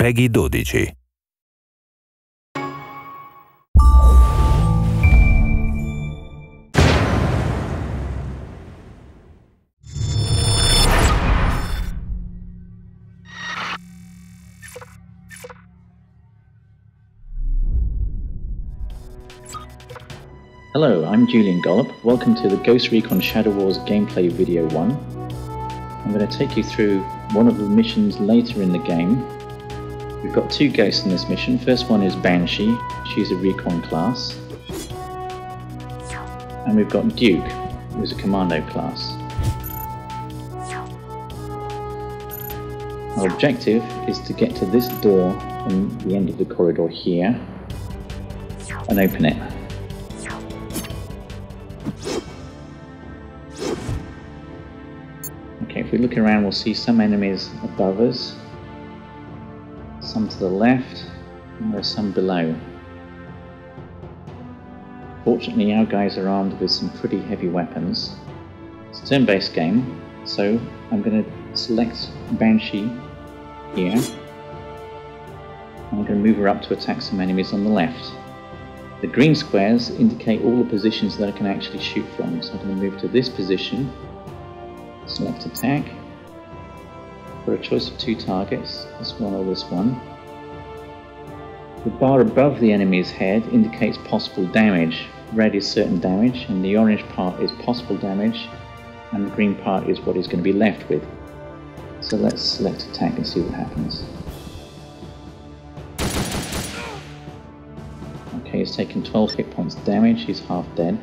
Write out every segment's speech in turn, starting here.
PEGI 12. Hello, I'm Julian Gollop. Welcome to the Ghost Recon Shadow Wars gameplay video 1. I'm going to take you through one of the missions later in the game. We've got two ghosts in this mission. First one is Banshee. She's a Recon class. And we've got Duke, who's a Commando class. Our objective is to get to this door on the end of the corridor here and open it. Okay, if we look around, we'll see some enemies above us, some to the left, and there's some below. Fortunately, our guys are armed with some pretty heavy weapons. It's a turn-based game, so I'm going to select Banshee here, and I'm going to move her up to attack some enemies on the left. The green squares indicate all the positions that I can actually shoot from, so I'm going to move to this position. Select attack. For a choice of two targets, this one or this one. The bar above the enemy's head indicates possible damage. Red is certain damage, and the orange part is possible damage, and the green part is what he's going to be left with. So let's select attack and see what happens. Okay, he's taken 12 hit points damage, he's half dead.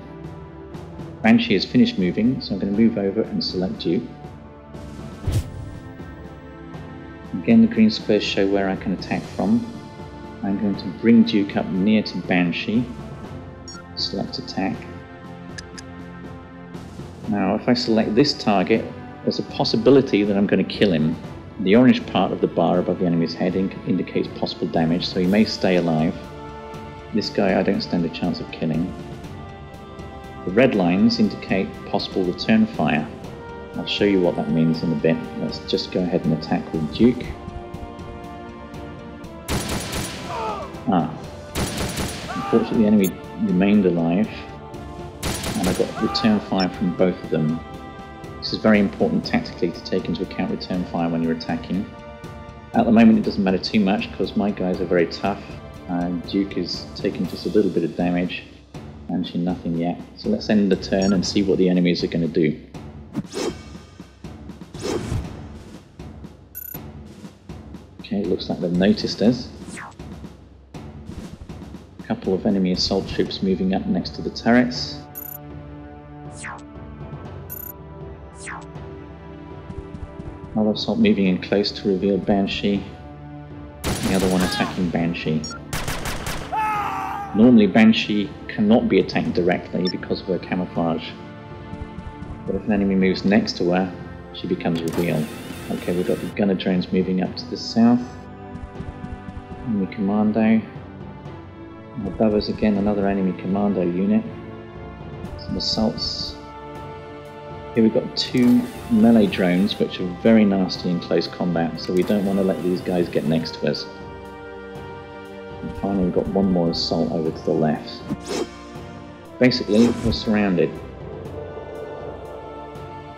Banshee has finished moving, so I'm going to move over and select Duke. Again, the green squares show where I can attack from. I'm going to bring Duke up near to Banshee. Select attack. Now, if I select this target, there's a possibility that I'm going to kill him. The orange part of the bar above the enemy's head indicates possible damage, so he may stay alive. This guy I don't stand a chance of killing. The red lines indicate possible return fire. I'll show you what that means in a bit. Let's just go ahead and attack with Duke. Unfortunately the enemy remained alive, and I got return fire from both of them. This is very important tactically to take into account return fire when you're attacking. At the moment it doesn't matter too much because my guys are very tough, and Duke is taking just a little bit of damage. Banshee nothing yet. So let's end the turn and see what the enemies are going to do. Okay, it looks like they've noticed us. A couple of enemy assault troops moving up next to the turrets. Another assault moving in close to reveal Banshee. The other one attacking Banshee. Normally Banshee cannot be attacked directly because of her camouflage, but if an enemy moves next to her, she becomes revealed. Okay, we've got the gunner drones moving up to the south. Enemy commando. And above us again another enemy commando unit. Some assaults. Here we've got two melee drones which are very nasty in close combat, so we don't want to let these guys get next to us. And finally we've got one more assault over to the left. Basically, we're surrounded.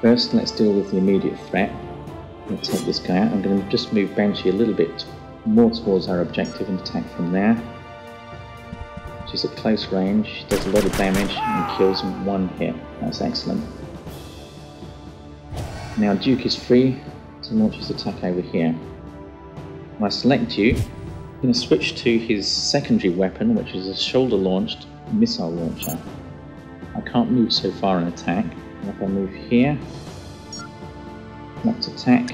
First, let's deal with the immediate threat. I'm going to take this guy out. I'm going to just move Banshee a little bit more towards our objective and attack from there. She's at close range, she does a lot of damage and kills in one hit. That's excellent. Now Duke is free to launch his attack over here. When I select Duke, I'm going to switch to his secondary weapon, which is a shoulder-launched missile launcher. I can't move so far and attack. And if I move here, select attack,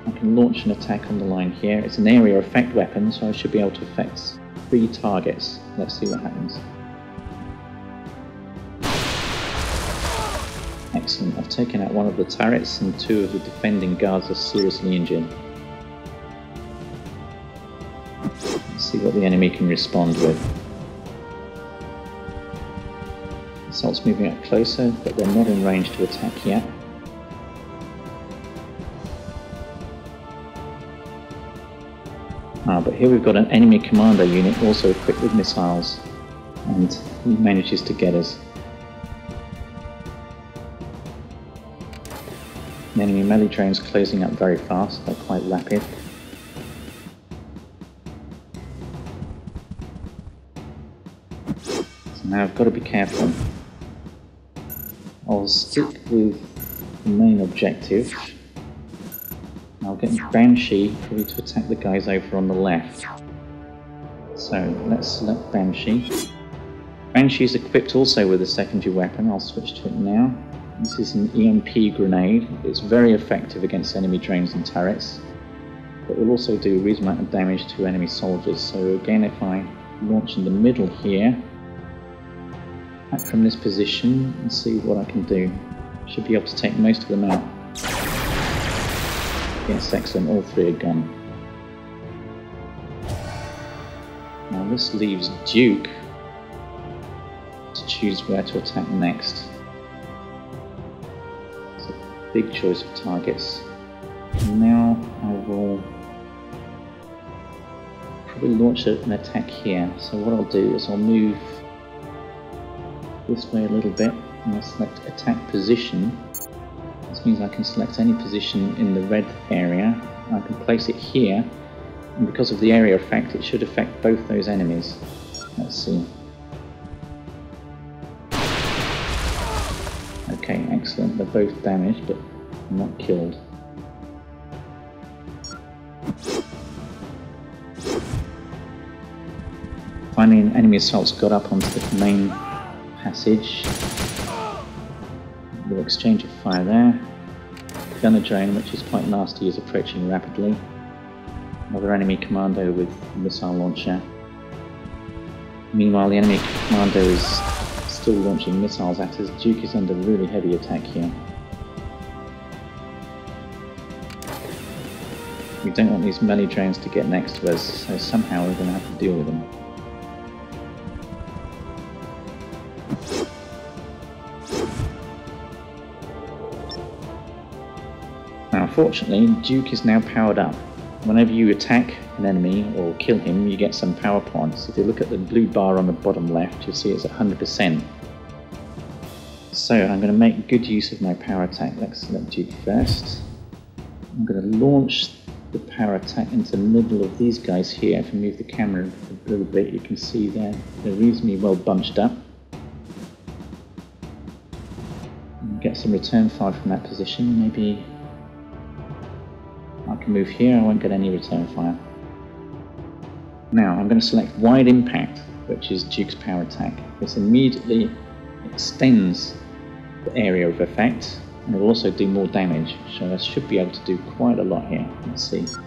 I can launch an attack on the line here. It's an area effect weapon, so I should be able to affect 3 targets. Let's see what happens. Excellent, I've taken out one of the turrets and 2 of the defending guards are seriously injured. Let's see what the enemy can respond with. Assault's moving up closer, but they're not in range to attack yet. But here we've got an enemy commando unit also equipped with missiles, and he manages to get us. The enemy melee drones closing up very fast, they're quite rapid. So now I've got to be careful. I'll stick with the main objective. I'll get Banshee probably to attack the guys over on the left. So let's select Banshee. Banshee is equipped also with a secondary weapon. I'll switch to it now. This is an EMP grenade. It's very effective against enemy drones and turrets, but will also do a reasonable amount of damage to enemy soldiers. So again, if I launch in the middle here, back from this position and see what I can do. Should be able to take most of them out. Yes, excellent, all three are gone. Now this leaves Duke to choose where to attack next. It's a big choice of targets. And now I will probably launch an attack here. So what I'll do is I'll move this way a little bit and I'll select attack position. This means I can select any position in the red area. I can place it here, and because of the area effect it should affect both those enemies. Let's see. Okay, excellent. They're both damaged but not killed. Finally, an enemy assault's got up onto the main passage. We'll exchange a fire there. Gunner drone, which is quite nasty, is approaching rapidly. Another enemy commando with a missile launcher. Meanwhile, the enemy commando is still launching missiles at us. Duke is under really heavy attack here. We don't want these melee drones to get next to us, so somehow we're going to have to deal with them. Now, unfortunately, Duke is now powered up. Whenever you attack an enemy or kill him, you get some power points. If you look at the blue bar on the bottom left, you'll see it's at 100%. So I'm going to make good use of my power attack. Let's select Duke first. I'm going to launch the power attack into the middle of these guys here. If I move the camera a little bit, you can see they're reasonably well bunched up. Get some return fire from that position. Maybe I can move here, I won't get any return fire. Now I'm going to select Wide Impact, which is Duke's power attack. This immediately extends the area of effect, and it will also do more damage, so I should be able to do quite a lot here. Let's see. So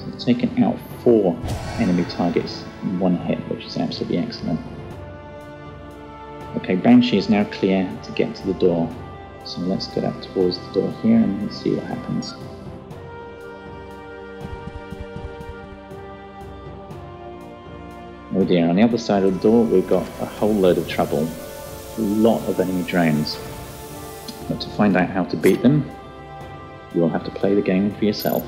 I've taken out 4 enemy targets in one hit, which is absolutely excellent. Okay, Banshee is now clear to get to the door, so let's get up towards the door here and let's see what happens. Oh dear, on the other side of the door we've got a whole load of trouble. A lot of enemy drones. But to find out how to beat them, you will have to play the game for yourself.